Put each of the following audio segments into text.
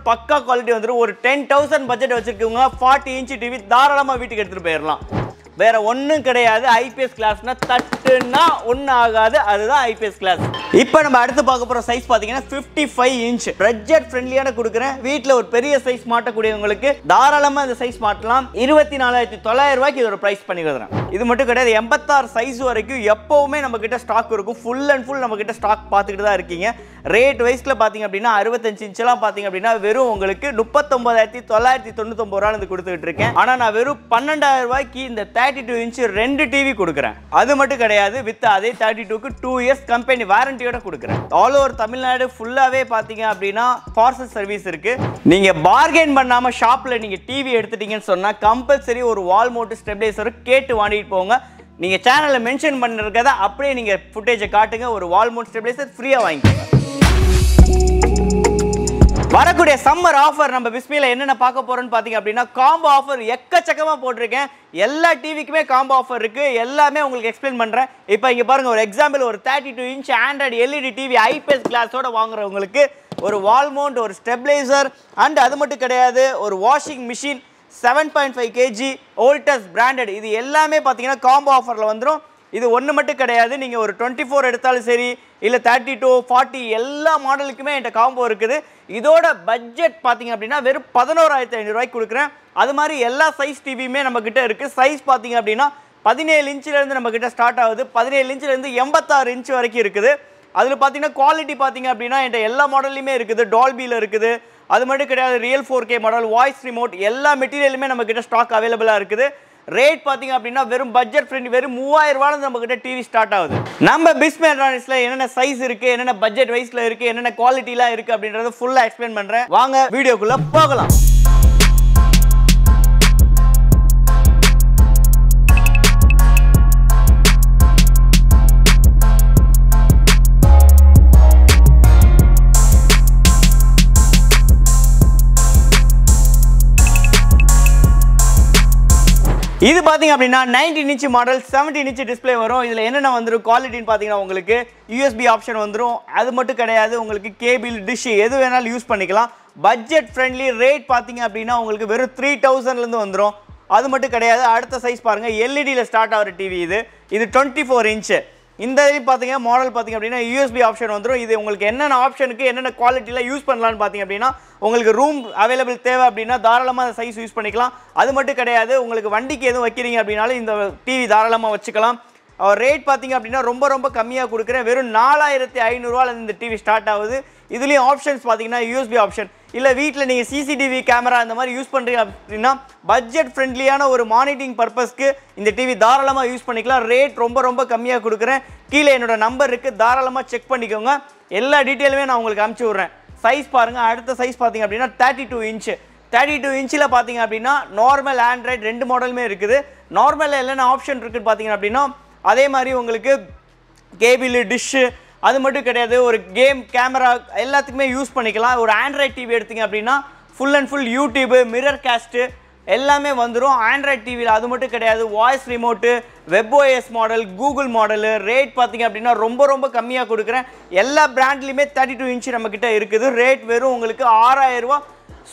பக்கா குவாலிட்டி வந்துரும். ஒரு 10,000 பட்ஜெட் வச்சிருக்கவங்க 40 இன்ச் டிவி தாராளமா வீட்டுக்கு எடுத்துட்டு போயிடலாம். வேற ஒன்றும் கிடையாது. ஐபிஎஸ் கிளாஸ்னா தட்டுன்னா ஒன்றும் ஆகாது. அதுதான் ஐபிஎஸ் கிளாஸ். இப்போ நம்ம அடுத்து பார்க்க போகிற சைஸ் பார்த்தீங்கன்னா 55 இன்ச் பட்ஜெட் ஃப்ரெண்ட்லியான கொடுக்குறேன். வீட்டில் ஒரு பெரிய சைஸ் மாட்டக்கூடியவங்களுக்கு தாராளமாக இந்த சைஸ் மாட்டலாம். 24,900 ரூபாய்க்கு இதோட ப்ரைஸ் பண்ணி கொடுக்குறேன். இது மட்டும் கிடையாது, 86 சைஸ் வரைக்கும் எப்பவுமே நம்ம கிட்ட ஸ்டாக் இருக்கும். ஃபுல் அண்ட் ஃபுல் நம்ம கிட்ட ஸ்டாக் பார்த்துக்கிட்டு தான் இருக்கீங்க. ரேட் வைஸ்ல பார்த்தீங்க அப்படின்னா 65 இன்ச்லாம் பார்த்தீங்க அப்படின்னா வெறும் உங்களுக்கு 39,999 ரூபாய் கொடுத்துக்கிட்டு இருக்கேன். ஆனால் நான் வெறும் 12,000 ரூபாய்க்கு இந்த 32 இன்ச் 2 டிவி கொடுக்குறேன். அது மட்டும் கிடையாது, வித் அதே 32க்கு 2 இயர்ஸ் கம்பெனி வாரண்டியோட கொடுக்குறேன். ஆல் ஓவர் தமிழ்நாடு ஃபுல்லாவே பார்த்தீங்க அப்படின்னா பார்சல் சர்வீஸ் இருக்கு. நீங்க பார்கெயின் பண்ணாம ஷாப்ல நீங்க டிவி எடுத்துட்டீங்கன்னு சொன்னா கம்பல்சரி ஒரு வால் மவுண்ட் ஸ்டெபிலைசர் கேட்டு வாங்கிட்டு போங்க. நீங்க சேனல்ல மென்ஷன் பண்ணிருக்கத அப்படியே நீங்க ஃபுட்டேஜை காட்டுங்க. ஒரு வால் மவுண்ட் ஸ்டெபிலைசர் ஃப்ரீயா வாங்கிக்கோங்க. வரக்கூடிய சம்மர் ஆஃபர் நம்ம பிஸ்மில என்னென்ன பார்க்க போறோம்னு பார்த்தீங்க அப்படின்னா காம்போ ஆஃபர் எக்கச்சக்கமாக போட்டிருக்கேன். எல்லா டிவிக்குமே காம்போ ஆஃபர் இருக்கு. எல்லாமே உங்களுக்கு எக்ஸ்பிளைன் பண்றேன். இப்போ இங்க பாருங்க, ஒரு எக்ஸாம்பிள், ஒரு 32 inch android LED TV IPS கிளாஸோட வாங்குறவங்களுக்கு ஒரு வால் மவுண்ட், ஒரு ஸ்டெபிலைசர் அண்ட் அது மட்டும் கிடையாது, ஒரு washing machine 7.5 kg Voltas branded, இது எல்லாமே பார்த்தீங்கன்னா காம்போ ஆஃபரில் வந்துடும். இது ஒன்று மட்டும் கிடையாது, நீங்கள் ஒரு 24 எடுத்தாலும் சரி, இல்லை 32, 40 எல்லா மாடலுக்குமே என்கிட்ட காம்போ இருக்குது. இதோட பட்ஜெட் பார்த்தீங்க அப்படின்னா வெறும் 11,500 ரூபாய்க்கு கொடுக்குறேன். அது மாதிரி எல்லா சைஸ் டிவியுமே நம்மக்கிட்ட இருக்குது. சைஸ் பார்த்தீங்க அப்படின்னா 17 இன்ச்சிலேருந்து நம்மக்கிட்ட ஸ்டார்ட் ஆகுது. 17 இன்ச்சிலேருந்து 86 இன்ச் வரைக்கும் இருக்குது. அதில் பார்த்தீங்கன்னா குவாலிட்டி பார்த்தீங்க அப்படின்னா என்கிட்ட எல்லா மாடல்லையுமே இருக்குது. டால்பியில் இருக்குது. அது மட்டும் கிடையாது, real 4K model, voice remote, எல்லா மெட்டீரியலுமே நம்மக்கிட்ட ஸ்டாக் அவைலபிளாக இருக்குது. ரேட் பார்த்தீங்க அப்படின்னா வெறும் பட்ஜெட் ஃப்ரெண்ட்லி, வெறும் 3000 ரூபாயில நம்ம கிட்ட டிவி ஸ்டார்ட் ஆகுது. நம்ம பிஸ்மி எலக்ட்ரானிக்ஸ்ல என்னென்ன சைஸ் இருக்கு, என்னென்ன பட்ஜெட் வைஸ்ல இருக்கு, என்னென்ன குவாலிட்டிலாம் இருக்கு அப்படின்றத ஃபுல்லா எக்ஸ்பிளைன் பண்றேன். வாங்க வீடியோக்குள்ள போகலாம். இது பார்த்தீங்க அப்படின்னா 19 இன்ச் மாடல் 17 இன்ச் டிஸ்பிளே வரும். இதில் என்னென்ன வந்துடும் குவாலிட்டின்னு பார்த்தீங்கன்னா உங்களுக்கு யூஎஸ்பி ஆப்ஷன் வந்துடும். அது மட்டும் கிடையாது, உங்களுக்கு கேபிள், டிஷ் எது வேணாலும் யூஸ் பண்ணிக்கலாம். Budget friendly. ரேட் பார்த்தீங்க அப்படின்னா உங்களுக்கு வெறும் 3000லேருந்து வந்துடும். அது மட்டும் கிடையாது, அடுத்த சைஸ் பாருங்கள், எல்இடியில் ஸ்டார்ட் ஆகிற டிவி இது 24 இன்ச்சு. இந்த இது பார்த்தீங்க மாடல் பார்த்தீங்க அப்படின்னா யூஎஸ்பி ஆப்ஷன் வந்துடும். இது உங்களுக்கு என்னென்ன ஆப்ஷனுக்கு என்னென்ன குவாலிட்டியில் யூஸ் பண்ணலான்னு பார்த்தீங்க அப்படின்னா உங்களுக்கு ரூம் அவைலபிள் தேவை அப்படின்னா தாராளமாக அந்த சைஸ் யூஸ் பண்ணிக்கலாம். அது மட்டும் கிடையாது, உங்களுக்கு வண்டிக்கு எதுவும் வைக்கிறீங்க அப்படின்னாலும் இந்த டிவி தாராளமாக வச்சுக்கலாம். ரேட் பார்த்தீங்க அப்படின்னா ரொம்ப ரொம்ப கம்மியாக கொடுக்குறேன். வெறும் 4,500 ரூபாயில் இந்த டிவி ஸ்டார்ட் ஆகுது. இதுலேயும் ஆப்ஷன்ஸ் பார்த்தீங்கன்னா யூஎஸ்பி ஆப்ஷன், இல்லை வீட்டில் நீங்கள் சிசிடிவி கேமரா அந்த மாதிரி யூஸ் பண்ணுறீங்க அப்படின்னா பட்ஜெட் ஃப்ரெண்ட்லியான ஒரு மானிட்டரிங் பர்பஸ்க்கு இந்த டிவி தாராளமாக யூஸ் பண்ணிக்கலாம். ரேட் ரொம்ப ரொம்ப கம்மியாக கொடுக்குறேன். கீழே என்னோட நம்பர் இருக்குது, தாராளமாக செக் பண்ணிக்கோங்க. எல்லா டீட்டெயிலுமே நான் உங்களுக்கு அனுப்பிச்சி விட்றேன். சைஸ் பாருங்கள், அடுத்த சைஸ் பார்த்தீங்க அப்படின்னா 32 இன்ச்சு. 32 இன்ச்சில் பார்த்தீங்க அப்படின்னா நார்மல், ஆண்ட்ராய்டு 2 மாடலுமே இருக்குது. நார்மலில் என்னென்ன ஆப்ஷன் இருக்குன்னு பார்த்தீங்க அப்படின்னா அதே மாதிரி உங்களுக்கு கேபிள், டிஷ்ஷு, அது மட்டும் கிடையாது, ஒரு கேம், கேமரா எல்லாத்துக்குமே யூஸ் பண்ணிக்கலாம். ஒரு ஆண்ட்ராய்டு டிவி எடுத்திங்க அப்படின்னா full and full YouTube, mirror cost எல்லாமே வந்துடும் ஆண்ட்ராய்டு டிவியில். அது மட்டும் கிடையாது, voice remote, webOS model, Google model. Rate பார்த்தீங்க அப்படின்னா ரொம்ப ரொம்ப கம்மியாக கொடுக்குறேன். எல்லா பிராண்ட்லேயுமே 32 இன்ச்சு நம்மக்கிட்ட இருக்குது. ரேட் வெறும் உங்களுக்கு 6,000 ரூபா.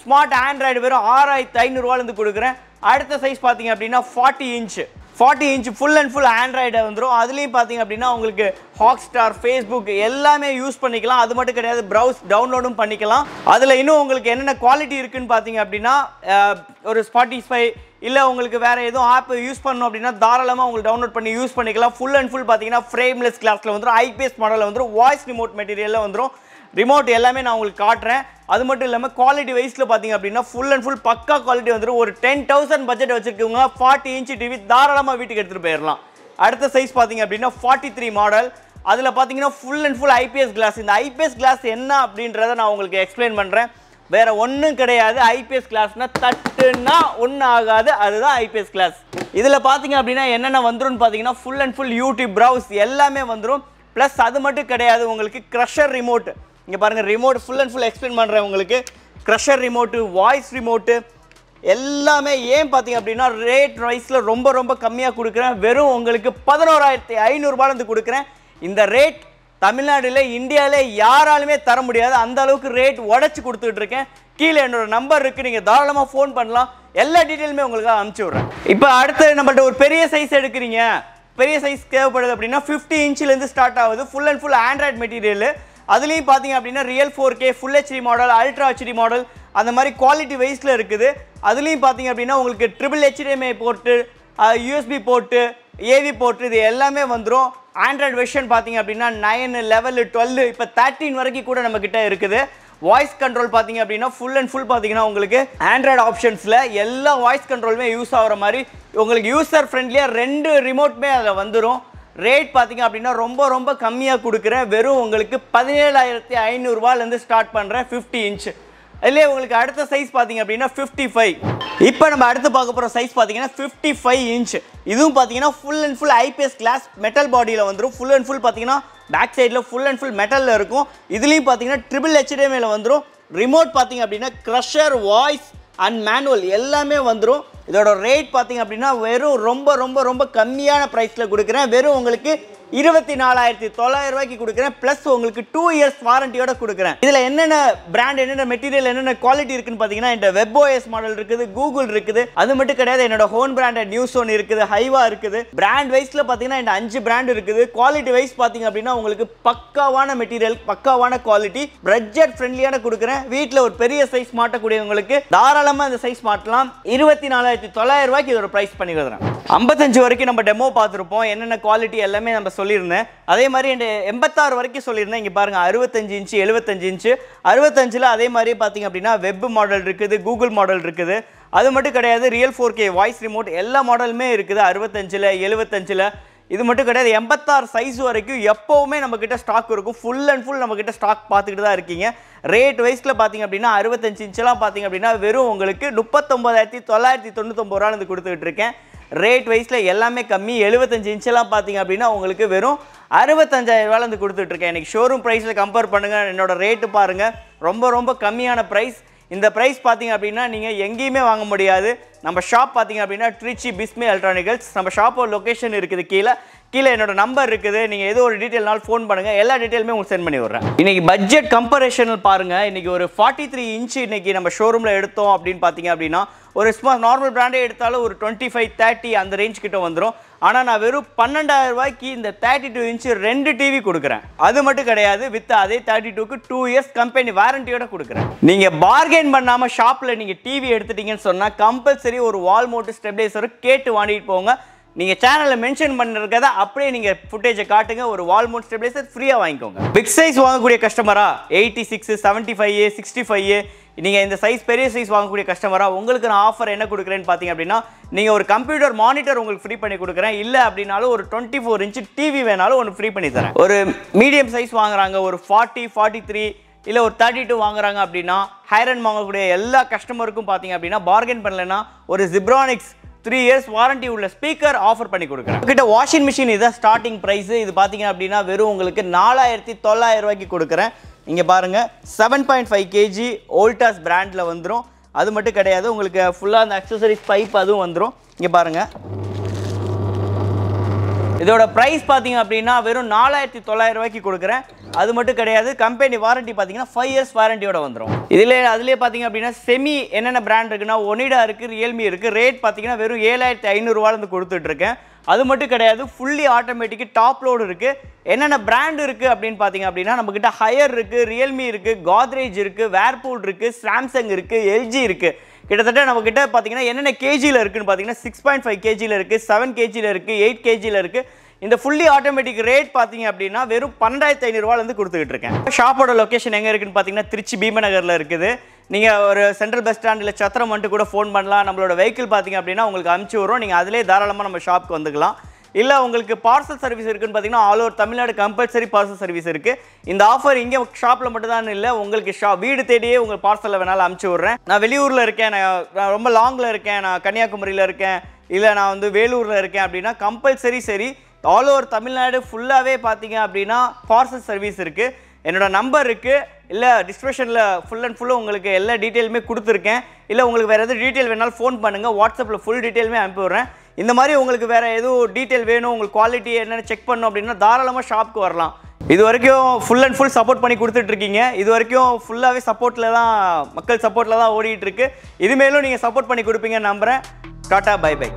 ஸ்மார்ட் ஆண்ட்ராய்டு வெறும் 6,500 ரூபாலேருந்து கொடுக்குறேன். அடுத்த சைஸ் பார்த்தீங்க அப்படின்னா 40 inch. 40 inch full and full Android வந்துடும். அதுலேயும் பார்த்தீங்க அப்படின்னா உங்களுக்கு ஹாட்ஸ்டார், ஃபேஸ்புக் எல்லாமே யூஸ் பண்ணிக்கலாம். அது மட்டும் கிடையாது, ப்ரௌஸ் டவுன்லோடும் பண்ணிக்கலாம். அதில் இன்னும் உங்களுக்கு என்னென்ன குவாலிட்டி இருக்குதுன்னு பார்த்தீங்க அப்படின்னா ஒரு ஸ்பாட்டிஃபை இல்லை உங்களுக்கு வேறு எதுவும் ஆப் யூஸ் பண்ணணும் அப்படின்னா தாராளமாக உங்களுக்கு டவுன்லோட் பண்ணி யூஸ் பண்ணிக்கலாம். ஃபுல் அண்ட் ஃபுல் பார்த்தீங்கன்னா ஃப்ரேம்லெஸ் கிளாஸில் வந்துடும். ஐபிஎஸ் மாடலில் வந்துடும். வாய்ஸ் ரிமோட் மெட்டீரியலில் வந்துடும். ரிமோட் எல்லாமே நான் உங்களுக்கு காட்டுறேன். அது மட்டும் இல்லாமல் குவாலிட்டி வைஸில் பார்த்தீங்க அப்படின்னா ஃபுல் அண்ட் ஃபுல் பக்கா குவாலிட்டி வந்துடும். ஒரு 10,000 பட்ஜெட் வச்சுருக்கவங்க 40 இன்ச் டிவி தாராளமாக வீட்டுக்கு எடுத்துகிட்டு போயிடலாம். அடுத்த சைஸ் பார்த்தீங்க அப்படின்னா 43 மாடல். அதில் பார்த்தீங்கன்னா full and full IPS class. இந்த ஐபிஎஸ் கிளாஸ் என்ன அப்படின்றத நான் உங்களுக்கு எக்ஸ்பிளைன் பண்ணுறேன். வேறு ஒன்றும் கிடையாது. ஐபிஎஸ் கிளாஸ்னால் தட்டுன்னா ஒன்றும் ஆகாது. அதுதான் ஐபிஎஸ் கிளாஸ். இதில் பார்த்தீங்க அப்படின்னா என்னென்ன வந்துடும் பார்த்தீங்கன்னா full and full YouTube, browse எல்லாமே வந்துடும். ப்ளஸ் அது மட்டும் கிடையாது, உங்களுக்கு க்ரஷர் ரிமோட். இங்கே பாருங்கள், remote full and full explain பண்ணுறேன் உங்களுக்கு. க்ரஷர் ரிமோட்டு, வாய்ஸ் ரிமோட்டு எல்லாமே. ஏன் பார்த்தீங்க அப்படின்னா ரேட் வைஸில் ரொம்ப ரொம்ப கம்மியாக கொடுக்குறேன். வெறும் உங்களுக்கு 11,500 ரூபாயிலேருந்து கொடுக்குறேன். இந்த ரேட் தமிழ்நாடுல, இந்தியாவிலே யாராலுமே தர முடியாது. அந்த அளவுக்கு ரேட் உடச்சி கொடுத்துட்டு இருக்கேன். கீழே என்னோட நம்பர் இருக்குது, நீங்கள் தாராளமாக ஃபோன் பண்ணலாம். எல்லா டீட்டெயிலுமே உங்களுக்கு அனுப்பிச்சி விட்றேன். இப்போ அடுத்து நம்மள்ட்ட ஒரு பெரிய சைஸ் எடுக்கிறீங்க, பெரிய சைஸ் தேவைப்படுது அப்படின்னா 50 இன்ச்சிலேருந்து ஸ்டார்ட் ஆகுது. Full and full Android material. அதுலேயும் பார்த்தீங்க அப்படின்னா real 4K full HD model, ultra HD model, அந்த மாதிரி குவாலிட்டி வைஸில் இருக்குது. அதுலேயும் பார்த்தீங்க அப்படின்னா உங்களுக்கு triple HDMI port, USB port, AV port, இது எல்லாமே வந்துடும். ஆண்ட்ராய்டு வெர்ஷன் பார்த்தீங்க அப்படின்னா 9, 11, 12, இப்போ 13 வரைக்கும் கூட நம்மக்கிட்ட இருக்குது. வாய்ஸ் கண்ட்ரோல் பார்த்தீங்க அப்படின்னா ஃபுல் அண்ட் ஃபுல் பார்த்தீங்கன்னா உங்களுக்கு ஆண்ட்ராய்டு ஆப்ஷன்ஸில் எல்லா வாய்ஸ் கண்ட்ரோலுமே யூஸ் ஆகிற மாதிரி உங்களுக்கு யூசர் ஃப்ரெண்ட்லியாக 2 ரிமோட்டுமே அதில் வந்துடும். ரேட் பார்த்தீங்க அப்படின்னா ரொம்ப கம்மியாக கொடுக்குறேன். வெறும் உங்களுக்கு 17,500 ஸ்டார்ட் பண்ணுறேன் 50 இன்ச். இல்லையே உங்களுக்கு அடுத்த சைஸ் பார்த்தீங்க அப்படின்னா 55. இப்போ நம்ம அடுத்து பார்க்க போகிற சைஸ் பார்த்தீங்கன்னா 55 இன்ச். இதுவும் பார்த்தீங்கன்னா full and full IPS class metal பாடியில் வந்துடும். ஃபுல் அண்ட் ஃபுல் பார்த்தீங்கன்னா பேக் சைடில் ஃபுல் அண்ட் ஃபுல் மெட்டலில் இருக்கும். இதுலேயும் பார்த்தீங்கன்னா ட்ரிபிள் HDMI வந்துடும். ரிமோட் பார்த்தீங்க அப்படின்னா க்ரஷர், வாய்ஸ் அண்ட் மேனுவல் எல்லாமே வந்துடும். இதோட ரேட் பார்த்தீங்க அப்படின்னா வெறும் ரொம்ப கம்மியான ப்ரைஸில் கொடுக்குறேன். வெறும் உங்களுக்கு 24,900 கொடுக்குறேன். ப்ளஸ் உங்களுக்கு 2 இயர்ஸ் வாரண்டியோட கொடுக்குறேன். இதில் என்னென்ன பிராண்ட், என்னென்ன மெட்டீரியல், என்னென்ன குவாலிட்டி இருக்குன்னு பார்த்தீங்கன்னா இந்த WebOS மாடல் இருக்குது, கூகுள் இருக்குது. அது மட்டும் கிடையாது, என்னோட ஹோன் பிராண்டட் நியூஸோன் இருக்குது, ஹைவா இருக்குது. பிராண்ட் வைஸில் பார்த்தீங்கன்னா இந்த 5 பிராண்ட் இருக்குது. குவாலிட்டி வைஸ் பார்த்தீங்க அப்படின்னா உங்களுக்கு பக்காவான மெட்டீரியல், பக்காவான குவாலிட்டி, பட்ஜெட் ஃப்ரெண்ட்லியான கொடுக்குறேன். வீட்டில் ஒரு பெரிய சைஸ் மாட்டக்கூடியவங்களுக்கு தாராளமாக இந்த சைஸ் மாட்டலாம். 24,900 இதோட ப்ரைஸ் பண்ணி கொடுக்குறேன். 55 வரைக்கும் நம்ம டெமோ பார்த்துருப்போம். என்னென்ன குவாலிட்டி எல்லாமே நம்ம சொல்லியிருந்தேன். அதே மாதிரி இந்த 86 வரைக்கும் சொல்லியிருந்தேன். இங்கே பாருங்கள் 65 இன்ச்சு, 75 இன்ச்சு. 65ல் அதே மாதிரி பார்த்தீங்க அப்படின்னா வெப் மாடல் இருக்குது, கூகுள் மாடல் இருக்குது. அது மட்டும் கிடையாது, ரியல் 4K வாய்ஸ் ரிமோட் எல்லா மாடலுமே இருக்குது. 65ல், 75ல். இது மட்டும் கிடையாது, 86 சைஸ் வரைக்கும் எப்போவுமே நம்மக்கிட்ட ஸ்டாக் இருக்கும். ஃபுல் அண்ட் ஃபுல் நம்மக்கிட்ட ஸ்டாக் பார்த்துக்கிட்டு தான் இருக்கீங்க. ரேட் வைஸில் பார்த்தீங்க அப்படின்னா 65 இன்ச்செலாம் பார்த்தீங்க அப்படின்னா வெறும் உங்களுக்கு 39,999 கொடுத்துக்கிட்டு இருக்கேன். ரேட் வைஸில் எல்லாமே கம்மி. 75 இன்ச்செல்லாம் பார்த்தீங்க அப்படின்னா உங்களுக்கு வெறும் 65,000 கொடுத்துட்ருக்கேன். எனக்கு ஷோரூம் ப்ரைஸில் கம்பேர் பண்ணுங்கள், என்னோட ரேட்டு பாருங்கள், ரொம்ப கம்மியான ப்ரைஸ். இந்த ப்ரைஸ் பார்த்தீங்க அப்படின்னா நீங்கள் எங்கேயுமே வாங்க முடியாது. நம்ம ஷாப் பார்த்தீங்க அப்படின்னா ட்ரிச்சி பிஸ்மி எலக்ட்ரானிக்கல்ஸ். நம்ம ஷாப்போட லொக்கேஷன் இருக்குது கீழே என்னோட நம்பர் இருக்குது. நீங்கள் ஏதோ ஒரு டீட்டெயில்னாலும் ஃபோன் பண்ணுங்கள், எல்லா டீட்டெயிலுமே உங்களுக்கு சென்ட் பண்ணி விட்றேன். இன்றைக்கி பட்ஜெட் கம்பேரிஷன் பாருங்கள். இன்றைக்கி ஒரு 43 இன்ச்சு இன்றைக்கி நம்ம ஷோரூமில் எடுத்தோம் அப்படின்னு பார்த்தீங்க அப்படின்னா ஒரு நார்மல் பிராண்டே எடுத்தாலும் ஒரு 25-30 அந்த ரேஞ்ச் கிட்ட வந்துடும். ஆனால் நான் வெறும் 12,000 இந்த 32 இன்ச்சு 2 டிவி கொடுக்குறேன். அது மட்டும் கிடையாது, வித் அதே 32க்கு 2 இயர்ஸ் கம்பெனி வாரண்டியோட கொடுக்குறேன். நீங்கள் பார்கெயின் பண்ணாமல் ஷாப்பில் நீங்கள் டிவி எடுத்துட்டீங்கன்னு சொன்னால் கம்பல்சரி ஒரு வால் மவுண்ட் ஸ்டெபிலைசர் கேட்டு வாங்கிட்டு போங்க. நீங்கள் சேனலில் மென்ஷன் பண்ணிருக்கத அப்படியே நீங்கள் ஃபுட்டேஜை காட்டுங்க. ஒரு வால் மவுண்ட் ஸ்டெபிலைசர் ஃப்ரீயாக வாங்கிக்கோங்க. பிக் சைஸ் வாங்கக்கூடிய கஸ்டமரா 86, 75, 65 நீங்கள் இந்த சைஸ் பெரிய சைஸ் வாங்கக்கூடிய கஸ்டமராக உங்களுக்கு நான் ஆஃபர் என்ன கொடுக்குறேன்னு பார்த்தீங்க அப்படின்னா நீங்கள் ஒரு கம்ப்யூட்டர் மானிட்டர் உங்களுக்கு ஃப்ரீ பண்ணி கொடுக்குறேன். இல்லை அப்படின்னாலும் ஒரு 24 இன்ச்சு டிவி வேணாலும் ஒன்று ஃப்ரீ பண்ணி தரேன். ஒரு மீடியம் சைஸ் வாங்குறாங்க, ஒரு 40, 43 இல்லை ஒரு 32 வாங்குறாங்க அப்படின்னா ஹைரன் வாங்கக்கூடிய எல்லா கஸ்டமருக்கும் பார்த்தீங்க அப்படின்னா பார்கெயின் பண்ணலைன்னா ஒரு ஜிப்ரானிக்ஸ் 3 இயர்ஸ் வாரண்டி உள்ள ஸ்பீக்கர் ஆஃபர் பண்ணி கொடுக்குறேன். கிட்ட வாஷிங் மிஷின் இதுதான் ஸ்டார்டிங் ப்ரைஸ். இது பார்த்தீங்க அப்படின்னா வெறும் உங்களுக்கு 4,900 கொடுக்குறேன். இங்கே பாருங்கள் 7.5 kg ஓல்டாஸ் பிராண்டில் வந்துடும். அது மட்டும் கிடையாது, உங்களுக்கு ஃபுல்லாக அந்த அக்சசரிஸ் பைப் அதுவும் வந்துடும். இங்கே பாருங்கள், இதோட ப்ரைஸ் பார்த்தீங்க அப்படின்னா வெறும் 4,900 கொடுக்குறேன். அது மட்டும் கிடையாது, கம்பெனி வாரண்டி பார்த்தீங்கன்னா 5 இயர்ஸ் வாரண்டியோட வந்துடும். அதுலேயே பார்த்தீங்க அப்படின்னா செமி என்னென்ன பிராண்ட் இருக்குன்னா ஒனிடா இருக்குது, ரியல்மி இருக்குது. ரேட் பார்த்தீங்கன்னா வெறும் 7,500 கொடுத்துட்ருக்கேன். அது மட்டும் கிடையாது, ஃபுல்லி ஆட்டோமேட்டிக்கு டாப் லோடு இருக்குது. என்னென்ன பிராண்ட் இருக்குது அப்படின்னு பார்த்தீங்க அப்படின்னா நம்மக்கிட்ட ஹையர் இருக்குது, ரியல்மி இருக்குது, கோத்ரேஜ் இருக்குது, வேர்பூல் இருக்குது, சாம்சங் இருக்குது, எல்ஜி இருக்குது. கிட்டத்தட்ட நம்மக்கிட்ட பார்த்தீங்கன்னா என்னென்ன கேஜியில் இருக்குன்னு பார்த்தீங்கன்னா 6.5 kgயில் இருக்குது, 7 kgயில் இருக்குது, 8 kgயில் இருக்குது. இந்த ஃபுல்லி ஆட்டோமேட்டிக் ரேட் பார்த்தீங்க அப்படின்னா வெறும் 12,500 கொடுத்துக்கிட்டு இருக்கேன். ஷாப்போட லொக்கேஷன் எங்கே இருக்குன்னு பார்த்தீங்கன்னா திருச்சி பீமநகரில் இருக்குது. நீங்கள் ஒரு சென்ட்ரல் பஸ் ஸ்டாண்ட் இல்லை சத்திரம் வந்துட்டு கூட ஃபோன் பண்ணலாம். நம்மளோட வெஹிக்கிள் பார்த்தீங்க அப்படின்னா உங்களுக்கு அனுப்பிச்சி வரும். நீங்கள் அதிலே தாராளமாக நம்ம ஷாப்புக்கு வந்துக்கலாம். இல்லை உங்களுக்கு பார்சல் சர்வீஸ் இருக்குன்னு பார்த்தீங்கன்னா all over Tamil Nadu compulsory parcel service இருக்குது. இந்த ஆஃபர் இங்கே ஷாப்பில் மட்டும் தான் இல்லை, உங்களுக்கு வீடு தேடியே உங்கள் பார்சலில் வேணாலும் அனுப்பிச்சி விட்றேன். நான் வெளியூரில் இருக்கேன், நான் ரொம்ப லாங்கில் இருக்கேன், நான் கன்னியாகுமரியில் இருக்கேன், இல்லை நான் வந்து வேலூரில் இருக்கேன் அப்படின்னா கம்பல்சரி சரி ஆல் ஓவர் தமிழ்நாடு ஃபுல்லாகவே பார்த்தீங்க அப்படின்னா பார்சல் சர்வீஸ் இருக்குது. என்னோட நம்பர் இருக்குது, இல்லை டிஸ்கிரிப்ஷனில் ஃபுல் அண்ட் ஃபுல்லாக உங்களுக்கு எல்லா டீட்டெயிலுமே கொடுத்துருக்கேன். இல்லை உங்களுக்கு வேறு எதாவது டீட்டெயில் வேணாலும் ஃபோன் பண்ணுங்கள், வாட்ஸ்அப்பில் ஃபுல் டீட்டெயிலுமே அனுப்பி விட்றேன். இந்த மாதிரி உங்களுக்கு வேறு எதுவும் டீட்டெயில் வேணும், உங்களுக்கு குவாலிட்டி என்னென்னு செக் பண்ணணும் அப்படின்னா தாராளமாக ஷாப்புக்கு வரலாம். இது வரைக்கும் ஃபுல் அண்ட் ஃபுல் சப்போர்ட் பண்ணி கொடுத்துட்ருக்கீங்க. இது வரைக்கும் ஃபுல்லாகவே சப்போர்ட்டில் தான், மக்கள் சப்போர்ட்டில் தான் ஓடிட்டுருக்கு. இதுமேலும் நீங்கள் சப்போர்ட் பண்ணி கொடுப்பீங்கன்னு நம்புகிறேன். Tata, bye by.